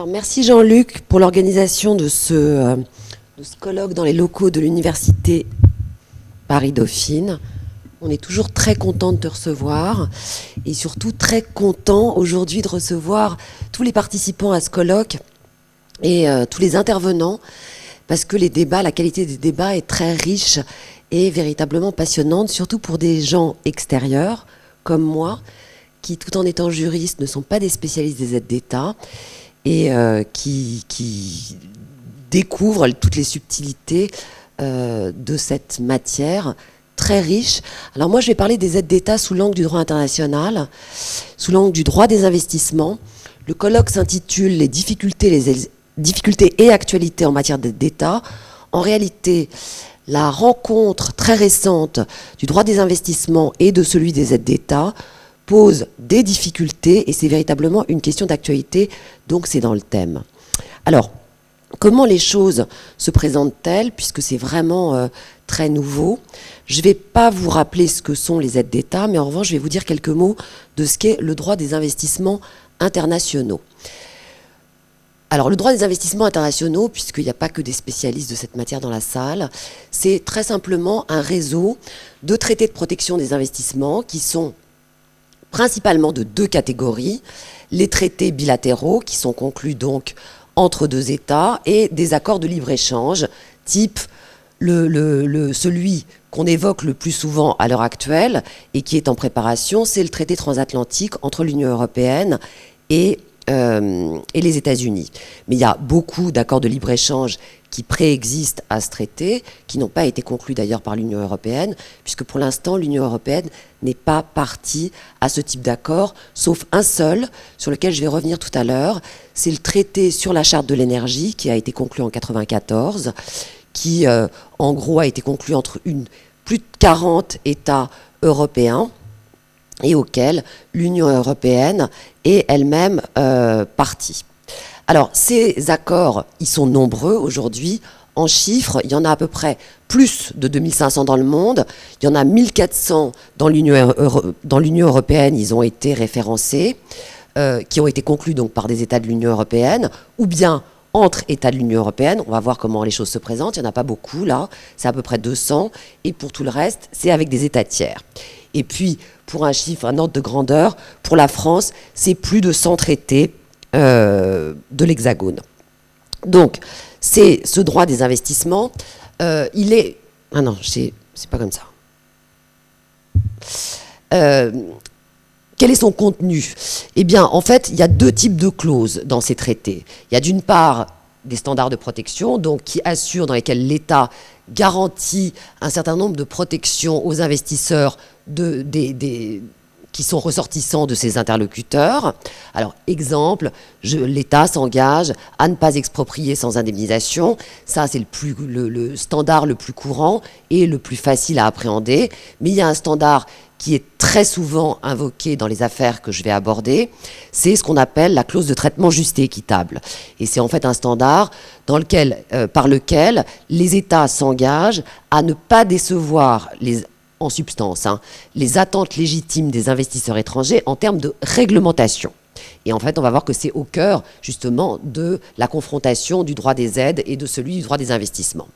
Alors merci Jean-Luc pour l'organisation de ce colloque dans les locaux de l'Université Paris-Dauphine. On est toujours très content de te recevoir et surtout très content aujourd'hui de recevoir tous les participants à ce colloque et tous les intervenants parce que les débats, la qualité des débats est très riche et véritablement passionnante, surtout pour des gens extérieurs comme moi qui, tout en étant juristes, ne sont pas des spécialistes des aides d'État et qui découvrent toutes les subtilités de cette matière très riche. Alors moi, je vais parler des aides d'État sous l'angle du droit international, sous l'angle du droit des investissements. Le colloque s'intitule « Les difficultés et actualités en matière d'aide d'État ». En réalité, la rencontre très récente du droit des investissements et de celui des aides d'État pose des difficultés et c'est véritablement une question d'actualité, donc c'est dans le thème. Alors, comment les choses se présentent-elles, puisque c'est vraiment très nouveau? Je ne vais pas vous rappeler ce que sont les aides d'État, mais en revanche, je vais vous dire quelques mots de ce qu'est le droit des investissements internationaux. Alors, le droit des investissements internationaux, puisqu'il n'y a pas que des spécialistes de cette matière dans la salle, c'est très simplement un réseau de traités de protection des investissements qui sont principalement de deux catégories, les traités bilatéraux qui sont conclus donc entre deux États et des accords de libre-échange type celui qu'on évoque le plus souvent à l'heure actuelle et qui est en préparation, c'est le traité transatlantique entre l'Union européenne et les États-Unis. Mais il y a beaucoup d'accords de libre-échange qui préexistent à ce traité, qui n'ont pas été conclus d'ailleurs par l'Union européenne, puisque pour l'instant, l'Union européenne n'est pas partie à ce type d'accord, sauf un seul, sur lequel je vais revenir tout à l'heure. C'est le traité sur la charte de l'énergie, qui a été conclu en 1994, qui, en gros, a été conclu entre plus de 40 États européens, et auquel l'Union européenne est elle-même partie. Alors, ces accords, ils sont nombreux aujourd'hui. En chiffres, il y en a à peu près plus de 2500 dans le monde. Il y en a 1400 dans l'Union européenne, ils ont été référencés, qui ont été conclus donc par des États de l'Union européenne, ou bien entre États de l'Union européenne. On va voir comment les choses se présentent. Il n'y en a pas beaucoup, là. C'est à peu près 200. Et pour tout le reste, c'est avec des États tiers. Et puis, pour un chiffre, un ordre de grandeur, pour la France, c'est plus de 100 traités de l'Hexagone. Donc, c'est ce droit des investissements. Il est... Ah non, c'est pas comme ça. Quel est son contenu? Eh bien, en fait, il y a deux types de clauses dans ces traités. Il y a d'une part des standards de protection, donc qui assurent, dans lesquels l'État garantit un certain nombre de protections aux investisseurs qui sont ressortissants de ses interlocuteurs. Alors, exemple, l'État s'engage à ne pas exproprier sans indemnisation. Ça, c'est le standard le plus courant et le plus facile à appréhender. Mais il y a un standard qui est très souvent invoqué dans les affaires que je vais aborder, c'est ce qu'on appelle la clause de traitement juste et équitable. Et c'est en fait un standard par lequel les États s'engagent à ne pas décevoir en substance, les attentes légitimes des investisseurs étrangers en termes de réglementation. Et en fait, on va voir que c'est au cœur, justement, de la confrontation du droit des aides et de celui du droit des investissements.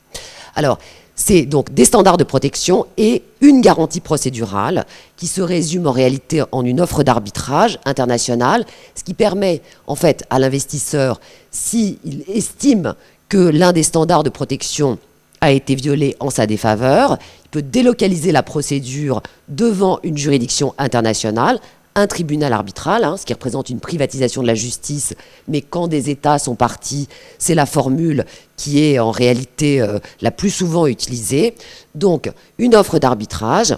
Alors, c'est donc des standards de protection et une garantie procédurale qui se résume en réalité en une offre d'arbitrage internationale, ce qui permet, en fait, à l'investisseur, s'il estime que l'un des standards de protection a été violé en sa défaveur, il peut délocaliser la procédure devant une juridiction internationale, un tribunal arbitral, ce qui représente une privatisation de la justice, mais quand des États sont partis, c'est la formule qui est en réalité la plus souvent utilisée. Donc, une offre d'arbitrage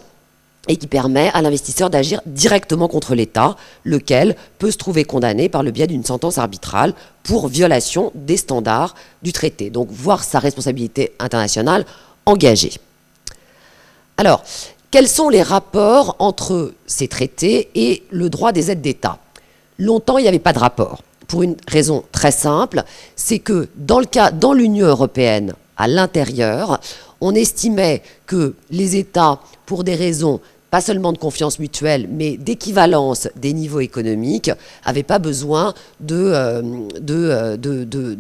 et qui permet à l'investisseur d'agir directement contre l'État, lequel peut se trouver condamné par le biais d'une sentence arbitrale pour violation des standards du traité. Donc, voir sa responsabilité internationale engagée. Alors, quels sont les rapports entre ces traités et le droit des aides d'État? Longtemps, il n'y avait pas de rapport, pour une raison très simple, c'est que dans l'Union européenne, à l'intérieur, on estimait que les États, pour des raisons pas seulement de confiance mutuelle, mais d'équivalence des niveaux économiques, n'avaient pas besoin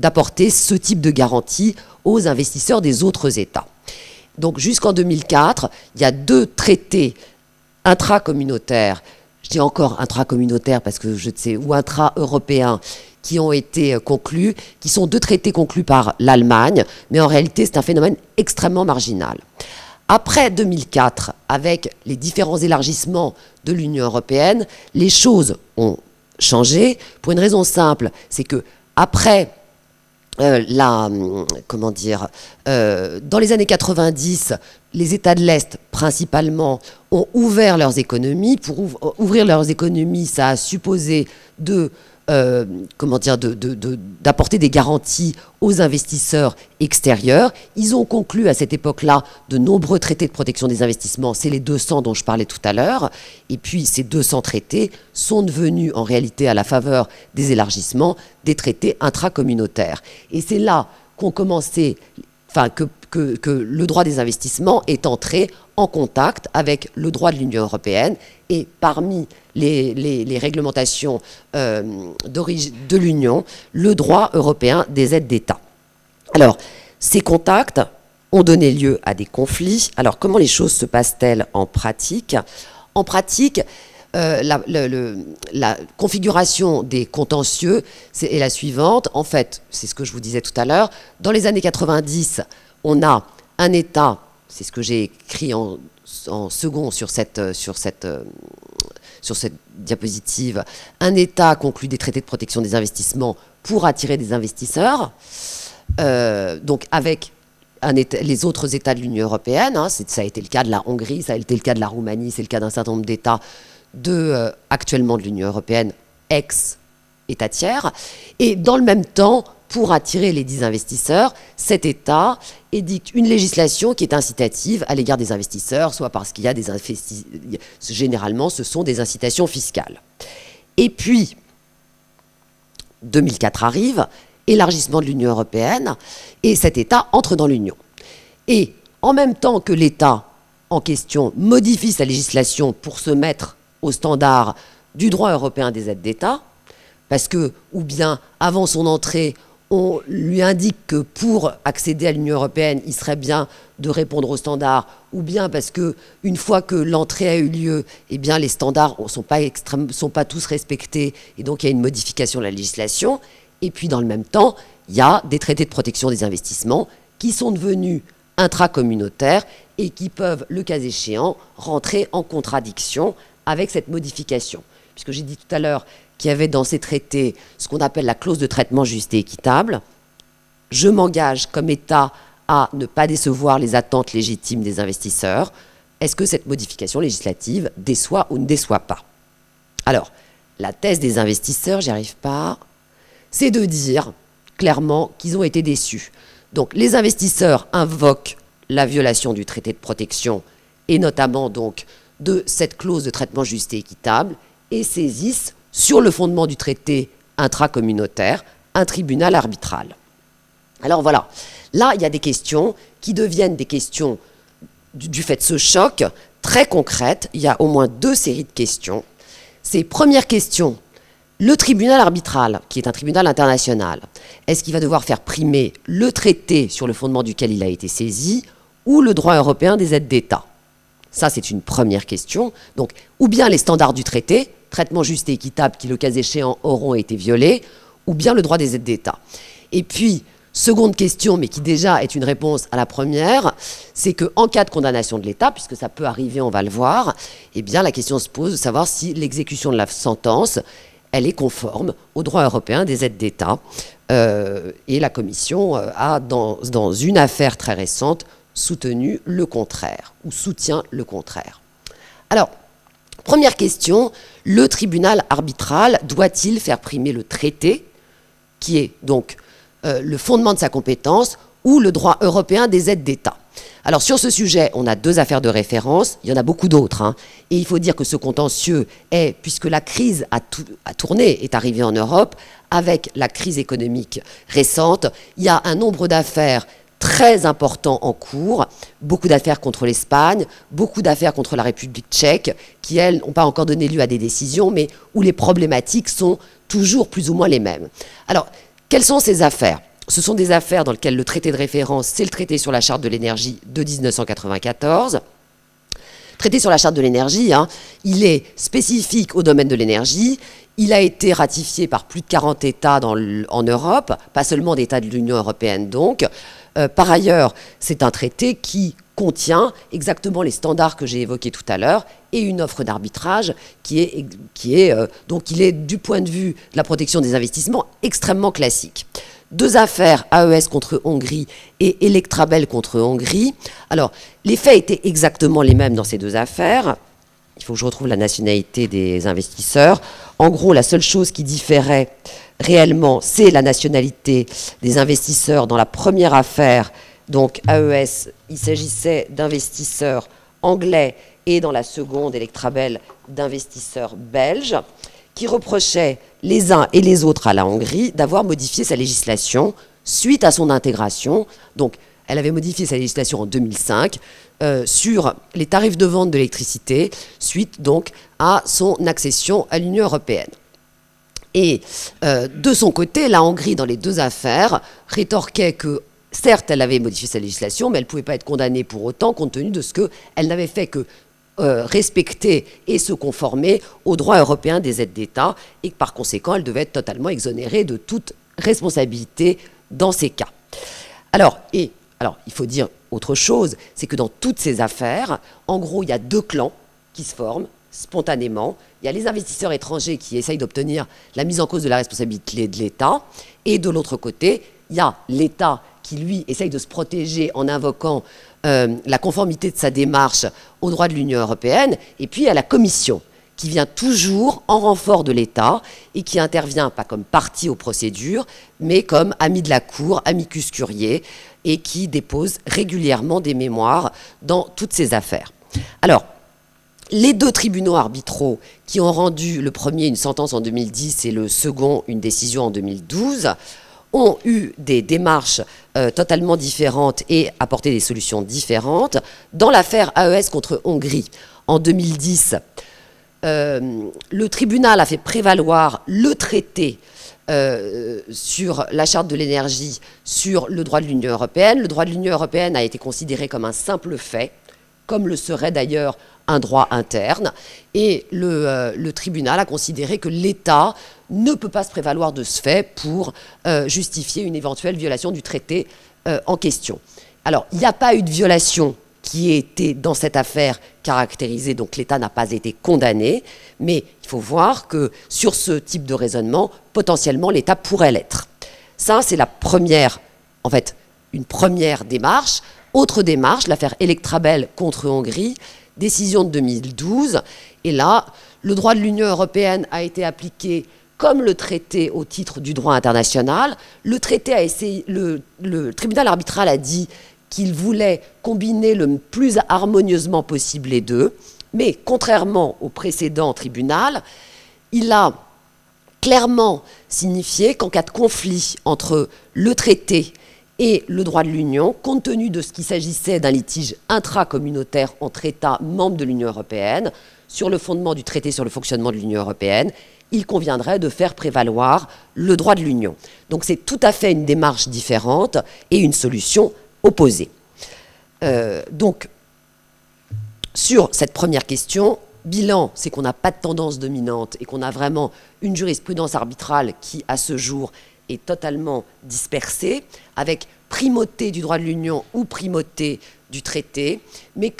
d'apporter ce type de garantie aux investisseurs des autres États. Donc jusqu'en 2004, il y a 2 traités intracommunautaires, je dis encore intracommunautaires parce que je sais, ou intra-européens, qui ont été conclus, qui sont 2 traités conclus par l'Allemagne, mais en réalité c'est un phénomène extrêmement marginal. Après 2004, avec les différents élargissements de l'Union européenne, les choses ont changé pour une raison simple, c'est que après comment dire, dans les années 90, les États de l'Est, principalement, ont ouvert leurs économies. Pour ouvrir leurs économies, ça a supposé d'apporter des garanties aux investisseurs extérieurs. Ils ont conclu à cette époque-là de nombreux traités de protection des investissements. C'est les 200 dont je parlais tout à l'heure. Et puis ces 200 traités sont devenus en réalité à la faveur des élargissements des traités intracommunautaires. Et c'est là qu'ont commencé, que le droit des investissements est entré en contact avec le droit de l'Union européenne. Et parmi les réglementations de l'Union, le droit européen des aides d'État. Alors, ces contacts ont donné lieu à des conflits. Alors, comment les choses se passent-elles en pratique? En pratique, la configuration des contentieux est la suivante. En fait, c'est ce que je vous disais tout à l'heure. Dans les années 90, on a un État, c'est ce que j'ai écrit en second sur cette diapositive, un État conclut des traités de protection des investissements pour attirer des investisseurs, donc avec les autres États de l'Union européenne, hein, ça a été le cas de la Hongrie, ça a été le cas de la Roumanie, c'est le cas d'un certain nombre d'États actuellement de l'Union européenne, ex-États tiers, et dans le même temps, pour attirer les 10 investisseurs, cet État édicte une législation qui est incitative à l'égard des investisseurs, soit parce qu'il y a généralement, ce sont des incitations fiscales. Et puis, 2004 arrive, élargissement de l'Union européenne, et cet État entre dans l'Union. Et en même temps que l'État en question modifie sa législation pour se mettre au standard du droit européen des aides d'État, parce que, ou bien, avant son entrée, on lui indique que pour accéder à l'Union européenne, il serait bien de répondre aux standards, ou bien parce que une fois que l'entrée a eu lieu, eh bien les standards ne sont pas tous respectés, et donc il y a une modification de la législation. Et puis dans le même temps, il y a des traités de protection des investissements qui sont devenus intracommunautaires et qui peuvent, le cas échéant, rentrer en contradiction avec cette modification. Puisque j'ai dit tout à l'heure qu'il y avait dans ces traités ce qu'on appelle la clause de traitement juste et équitable. Je m'engage comme État à ne pas décevoir les attentes légitimes des investisseurs. Est-ce que cette modification législative déçoit ou ne déçoit pas? Alors, la thèse des investisseurs, j'y arrive pas, c'est de dire clairement qu'ils ont été déçus. Donc, les investisseurs invoquent la violation du traité de protection et notamment donc de cette clause de traitement juste et équitable et saisissent sur le fondement du traité intracommunautaire, un tribunal arbitral. Alors voilà, là il y a des questions qui deviennent des questions du fait de ce choc très concrètes. Il y a au moins 2 séries de questions. C'est première question, le tribunal arbitral, qui est un tribunal international, est-ce qu'il va devoir faire primer le traité sur le fondement duquel il a été saisi ou le droit européen des aides d'État? Ça c'est une première question. Donc, ou bien les standards du traité, traitement juste et équitable qui, le cas échéant, auront été violés, ou bien le droit des aides d'État. Et puis, seconde question, mais qui déjà est une réponse à la première, c'est qu'en cas de condamnation de l'État, puisque ça peut arriver, on va le voir, eh bien la question se pose de savoir si l'exécution de la sentence, elle est conforme au droit européen des aides d'État. Et la Commission a, dans une affaire très récente, soutenu le contraire, ou soutient le contraire. Alors, première question, le tribunal arbitral doit-il faire primer le traité, qui est donc le fondement de sa compétence, ou le droit européen des aides d'État? Alors sur ce sujet, on a 2 affaires de référence, il y en a beaucoup d'autres, hein, et il faut dire que ce contentieux est, puisque la crise a tourné, est arrivée en Europe, avec la crise économique récente, il y a un nombre d'affaires très importants en cours, beaucoup d'affaires contre l'Espagne, beaucoup d'affaires contre la République tchèque, qui, elles, n'ont pas encore donné lieu à des décisions, mais où les problématiques sont toujours plus ou moins les mêmes. Alors, quelles sont ces affaires? Ce sont des affaires dans lesquelles le traité de référence, c'est le traité sur la charte de l'énergie de 1994. Traité sur la charte de l'énergie, hein, il est spécifique au domaine de l'énergie. Il a été ratifié par plus de 40 États en Europe, pas seulement d'États de l'Union européenne donc. Par ailleurs, c'est un traité qui contient exactement les standards que j'ai évoqués tout à l'heure et une offre d'arbitrage donc il est du point de vue de la protection des investissements extrêmement classique. Deux affaires, AES contre Hongrie et Electrabel contre Hongrie. Alors, les faits étaient exactement les mêmes dans ces deux affaires. Il faut que je retrouve la nationalité des investisseurs. En gros, la seule chose qui différait réellement, c'est la nationalité des investisseurs. Dans la première affaire, donc AES, il s'agissait d'investisseurs anglais et dans la seconde, Electrabel, d'investisseurs belges qui reprochaient les uns et les autres à la Hongrie d'avoir modifié sa législation suite à son intégration. Donc, elle avait modifié sa législation en 2005 sur les tarifs de vente de l'électricité suite donc à son accession à l'Union européenne. Et de son côté, la Hongrie, dans les deux affaires, rétorquait que certes, elle avait modifié sa législation, mais elle ne pouvait pas être condamnée pour autant compte tenu de ce qu'elle n'avait fait que respecter et se conformer aux droits européens des aides d'État et que par conséquent, elle devait être totalement exonérée de toute responsabilité dans ces cas. Alors, il faut dire autre chose, c'est que dans toutes ces affaires, en gros, il y a deux clans qui se forment spontanément. Il y a les investisseurs étrangers qui essayent d'obtenir la mise en cause de la responsabilité de l'État, et de l'autre côté, il y a l'État qui, lui, essaye de se protéger en invoquant la conformité de sa démarche aux droits de l'Union européenne, et puis il y a la Commission qui vient toujours en renfort de l'État et qui intervient pas comme partie aux procédures, mais comme ami de la Cour, amicus curiae, et qui dépose régulièrement des mémoires dans toutes ces affaires. Alors, les deux tribunaux arbitraux qui ont rendu le premier une sentence en 2010 et le second une décision en 2012 ont eu des démarches totalement différentes et apporté des solutions différentes. Dans l'affaire AES contre Hongrie, en 2010, le tribunal a fait prévaloir le traité sur la charte de l'énergie sur le droit de l'Union européenne. Le droit de l'Union européenne a été considéré comme un simple fait, comme le serait d'ailleurs un droit interne, et le tribunal a considéré que l'État ne peut pas se prévaloir de ce fait pour justifier une éventuelle violation du traité en question. Alors, il n'y a pas eu de violation qui ait été dans cette affaire caractérisée, donc l'État n'a pas été condamné, mais il faut voir que sur ce type de raisonnement, potentiellement l'État pourrait l'être. Ça, c'est la première, en fait, une première démarche. Autre démarche, l'affaire Electrabel contre Hongrie, décision de 2012, et là, le droit de l'Union européenne a été appliqué comme le traité au titre du droit international. Le traité a essayé, le tribunal arbitral a dit qu'il voulait combiner le plus harmonieusement possible les deux, mais contrairement au précédent tribunal, il a clairement signifié qu'en cas de conflit entre le traité et le droit de l'Union, compte tenu de ce qu'il s'agissait d'un litige intracommunautaire entre États membres de l'Union européenne, sur le fondement du traité sur le fonctionnement de l'Union européenne, il conviendrait de faire prévaloir le droit de l'Union. Donc c'est tout à fait une démarche différente et une solution opposée. Donc, sur cette première question, bilan, c'est qu'on n'a pas de tendance dominante et qu'on a vraiment une jurisprudence arbitrale qui, à ce jour, est totalement dispersée, avec primauté du droit de l'Union ou primauté du traité, mais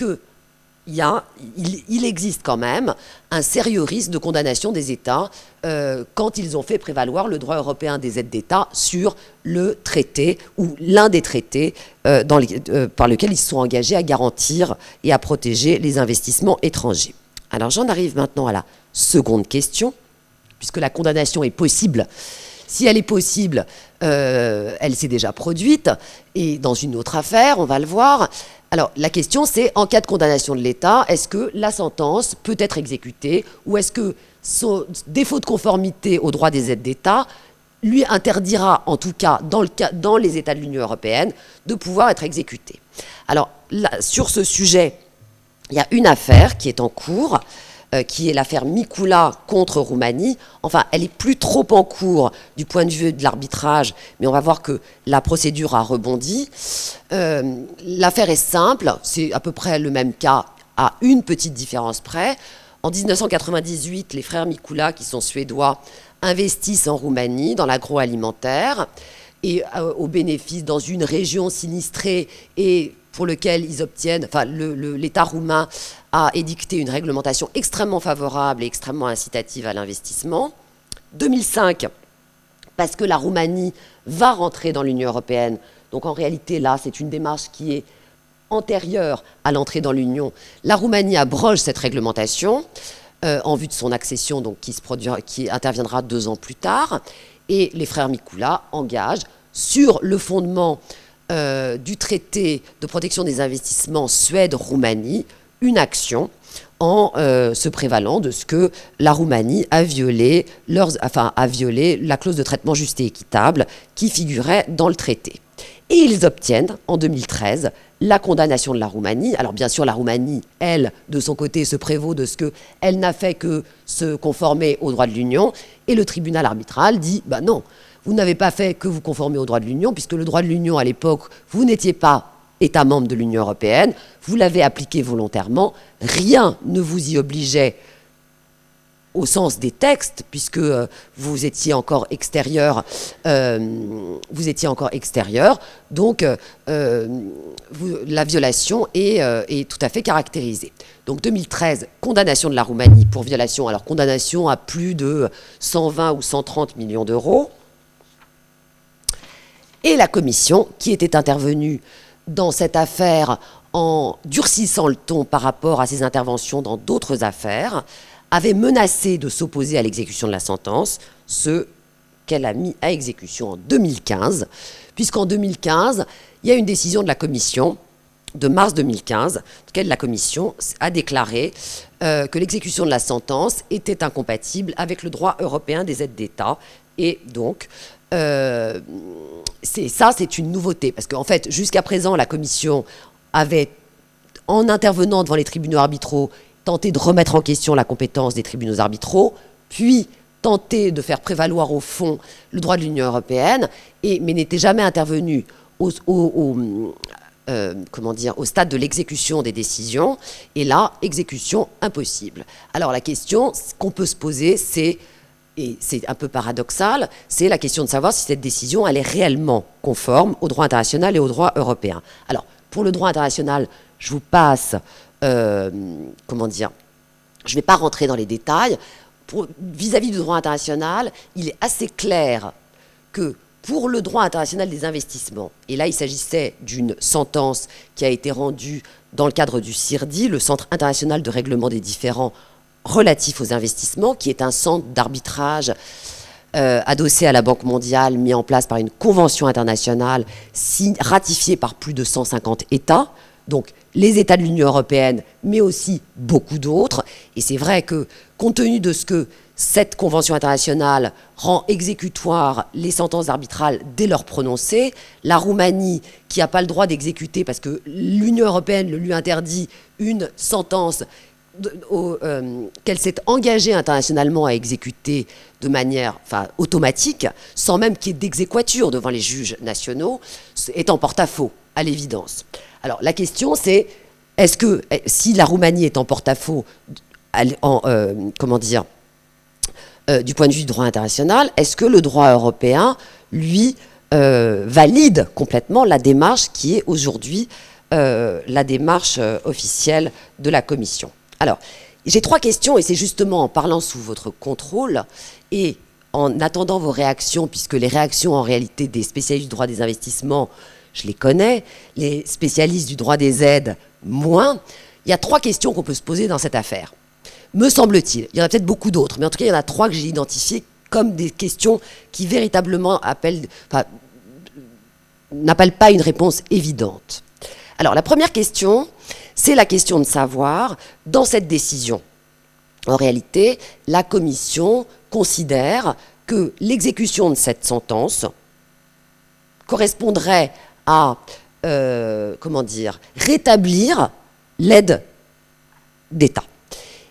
il existe quand même un sérieux risque de condamnation des États quand ils ont fait prévaloir le droit européen des aides d'État sur le traité ou l'un des traités par lequel ils se sont engagés à garantir et à protéger les investissements étrangers. Alors j'en arrive maintenant à la seconde question, puisque la condamnation est possible. Si elle est possible, elle s'est déjà produite, et dans une autre affaire, on va le voir. Alors, la question, c'est, en cas de condamnation de l'État, est-ce que la sentence peut être exécutée, ou est-ce que son défaut de conformité au droit des aides d'État lui interdira, en tout cas dans les États de l'Union européenne, de pouvoir être exécuté. Alors, là, sur ce sujet, il y a une affaire qui est en cours, qui est l'affaire Mikula contre Roumanie. Enfin, elle est plus trop en cours du point de vue de l'arbitrage, mais on va voir que la procédure a rebondi. L'affaire est simple, c'est à peu près le même cas, à une petite différence près. En 1998, les frères Mikula, qui sont suédois, investissent en Roumanie, dans l'agroalimentaire, et au bénéfice dans une région sinistrée et pour lequel ils obtiennent, enfin l'État roumain a édicté une réglementation extrêmement favorable et extrêmement incitative à l'investissement. 2005, parce que la Roumanie va rentrer dans l'Union européenne, donc en réalité là c'est une démarche qui est antérieure à l'entrée dans l'Union. La Roumanie abroge cette réglementation en vue de son accession, donc qui interviendra 2 ans plus tard, et les frères Mikula engagent sur le fondement du traité de protection des investissements Suède-Roumanie une action en se prévalant de ce que la Roumanie a violé la clause de traitement juste et équitable qui figurait dans le traité. Et ils obtiennent, en 2013, la condamnation de la Roumanie. Alors bien sûr, la Roumanie, elle, de son côté, se prévaut de ce qu'elle n'a fait que se conformer aux droits de l'Union. Et le tribunal arbitral dit, bah non, vous n'avez pas fait que vous conformer aux droits de l'Union, puisque le droit de l'Union, à l'époque, vous n'étiez pas État membre de l'Union européenne, vous l'avez appliqué volontairement, rien ne vous y obligeait au sens des textes, puisque vous étiez encore extérieur, donc la violation est tout à fait caractérisée. Donc 2013, condamnation de la Roumanie pour violation, alors condamnation à plus de 120 ou 130 millions d'euros, et la Commission, qui était intervenue dans cette affaire en durcissant le ton par rapport à ses interventions dans d'autres affaires, avait menacé de s'opposer à l'exécution de la sentence, ce qu'elle a mis à exécution en 2015, puisqu'en 2015, il y a une décision de la Commission, de mars 2015, dans laquelle la Commission a déclaré que l'exécution de la sentence était incompatible avec le droit européen des aides d'État, et donc c'est une nouveauté, parce qu'en fait, jusqu'à présent, la Commission avait, en intervenant devant les tribunaux arbitraux, tenté de remettre en question la compétence des tribunaux arbitraux, puis tenté de faire prévaloir au fond le droit de l'Union européenne, mais n'était jamais intervenu au stade de l'exécution des décisions, et là, exécution impossible. Alors la question qu'on peut se poser, et c'est un peu paradoxal, c'est la question de savoir si cette décision, elle est réellement conforme au droit international et au droit européen. Alors, pour le droit international, je vous passe, je ne vais pas rentrer dans les détails. Vis-à-vis du droit international, il est assez clair que pour le droit international des investissements, et là il s'agissait d'une sentence qui a été rendue dans le cadre du CIRDI, le Centre international de règlement des différends relatifs aux investissements, qui est un centre d'arbitrage adossé à la Banque mondiale, mis en place par une convention internationale ratifiée par plus de 150 États, donc les États de l'Union européenne, mais aussi beaucoup d'autres. Et c'est vrai que, compte tenu de ce que cette convention internationale rend exécutoire les sentences arbitrales dès leur prononcé, la Roumanie, qui n'a pas le droit d'exécuter parce que l'Union européenne le lui interdit, une sentence qu'elle s'est engagée internationalement à exécuter de manière automatique, sans même qu'il y ait d'exéquature devant les juges nationaux, est en porte-à-faux, à l'évidence. Alors la question c'est, est-ce que si la Roumanie est en porte-à-faux, du point de vue du droit international, est-ce que le droit européen, lui, valide complètement la démarche qui est aujourd'hui la démarche officielle de la Commission? Alors, j'ai 3 questions, et c'est justement en parlant sous votre contrôle et en attendant vos réactions, puisque les réactions en réalité des spécialistes du droit des investissements, je les connais, les spécialistes du droit des aides, moins. Il y a 3 questions qu'on peut se poser dans cette affaire. Me semble-t-il, il y en a peut-être beaucoup d'autres, mais en tout cas, il y en a 3 que j'ai identifiées comme des questions qui véritablement n'appellent pas une réponse évidente. Alors, la première question, c'est la question de savoir, dans cette décision, en réalité, la Commission considère que l'exécution de cette sentence correspondrait à, comment dire, rétablir l'aide d'État.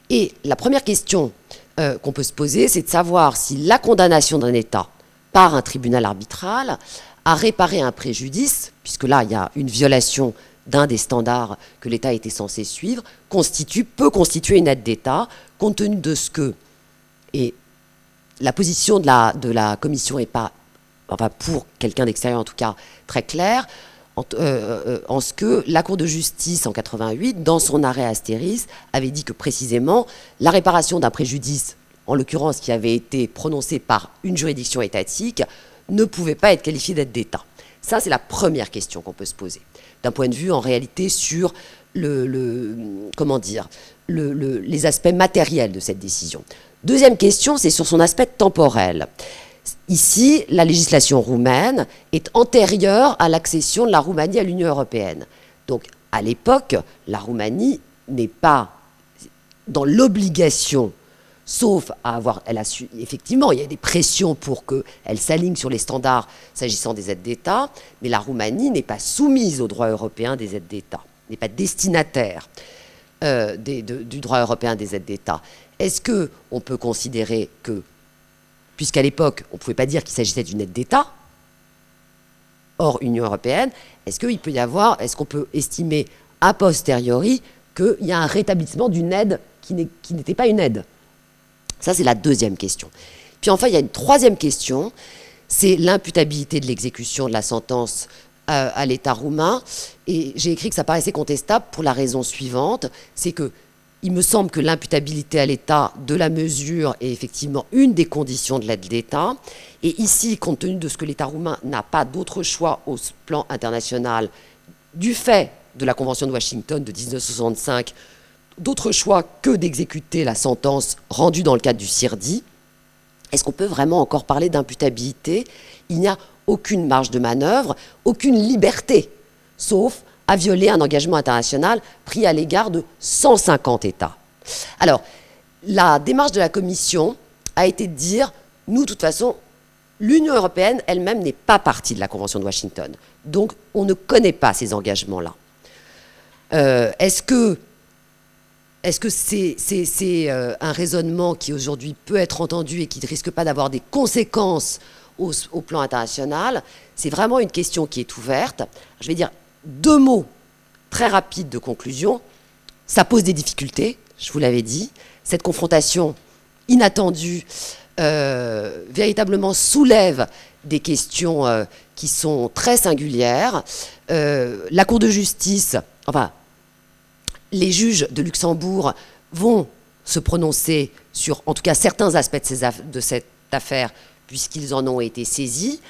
Et la première question qu'on peut se poser, c'est de savoir si la condamnation d'un État par un tribunal arbitral a réparé un préjudice, puisque là, il y a une violation d'un des standards que l'État était censé suivre, peut constituer une aide d'État, compte tenu de ce que... Et la position de la Commission n'est pas, enfin pour quelqu'un d'extérieur en tout cas, très claire, en ce que la Cour de justice en 88, dans son arrêt Astéris, avait dit que précisément la réparation d'un préjudice, en l'occurrence qui avait été prononcé par une juridiction étatique, ne pouvait pas être qualifiée d'aide d'État. Ça, c'est la première question qu'on peut se poser, d'un point de vue en réalité sur comment dire, les aspects matériels de cette décision. Deuxième question, c'est sur son aspect temporel. Ici, la législation roumaine est antérieure à l'accession de la Roumanie à l'Union européenne. Donc, à l'époque, la Roumanie n'est pas dans l'obligation, sauf à avoir... effectivement, il y a des pressions pour qu'elle s'aligne sur les standards s'agissant des aides d'État, mais la Roumanie n'est pas soumise au droit européen des aides d'État, n'est pas destinataire du droit européen des aides d'État. Est-ce qu'on peut considérer que, puisqu'à l'époque, on ne pouvait pas dire qu'il s'agissait d'une aide d'État, hors Union européenne, est-ce qu'on peut estimer a posteriori qu'il y a un rétablissement d'une aide qui n'était pas une aide? Ça, c'est la deuxième question. Puis enfin, il y a une troisième question, c'est l'imputabilité de l'exécution de la sentence à l'État roumain. Et j'ai écrit que ça paraissait contestable pour la raison suivante, c'est que il me semble que l'imputabilité à l'État de la mesure est effectivement une des conditions de l'aide d'État. Et ici, compte tenu de ce que l'État roumain n'a pas d'autre choix au plan international, du fait de la Convention de Washington de 1965, d'autre choix que d'exécuter la sentence rendue dans le cadre du CIRDI, est-ce qu'on peut vraiment encore parler d'imputabilité? Il n'y a aucune marge de manœuvre, aucune liberté, sauf à violer un engagement international pris à l'égard de 150 États. Alors, la démarche de la Commission a été de dire, nous, de toute façon, l'Union européenne elle-même n'est pas partie de la Convention de Washington. Donc, on ne connaît pas ces engagements-là. Est-ce que c'est un raisonnement qui aujourd'hui peut être entendu et qui ne risque pas d'avoir des conséquences au plan international? C'est vraiment une question qui est ouverte. Je vais dire 2 mots très rapides de conclusion. Ça pose des difficultés, je vous l'avais dit. Cette confrontation inattendue véritablement soulève des questions qui sont très singulières. La Cour de justice, enfin, les juges de Luxembourg vont se prononcer sur, en tout cas, certains aspects de cette affaire, puisqu'ils en ont été saisis.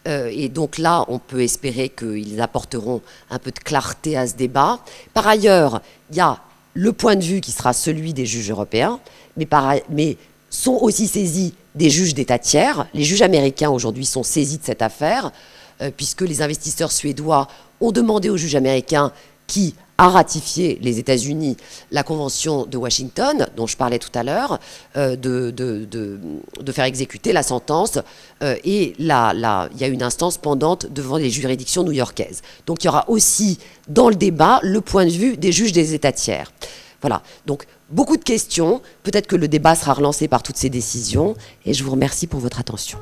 Et donc là, on peut espérer qu'ils apporteront un peu de clarté à ce débat. Par ailleurs, il y a le point de vue qui sera celui des juges européens, mais sont aussi saisis des juges d'État tiers. Les juges américains, aujourd'hui, sont saisis de cette affaire, puisque les investisseurs suédois ont demandé aux juges américains qui a ratifié, les États-Unis, la Convention de Washington, dont je parlais tout à l'heure, de faire exécuter la sentence. Et là, il y a une instance pendante devant les juridictions new-yorkaises. Donc il y aura aussi, dans le débat, le point de vue des juges des États tiers. Voilà. Donc beaucoup de questions. Peut-être que le débat sera relancé par toutes ces décisions. Et je vous remercie pour votre attention.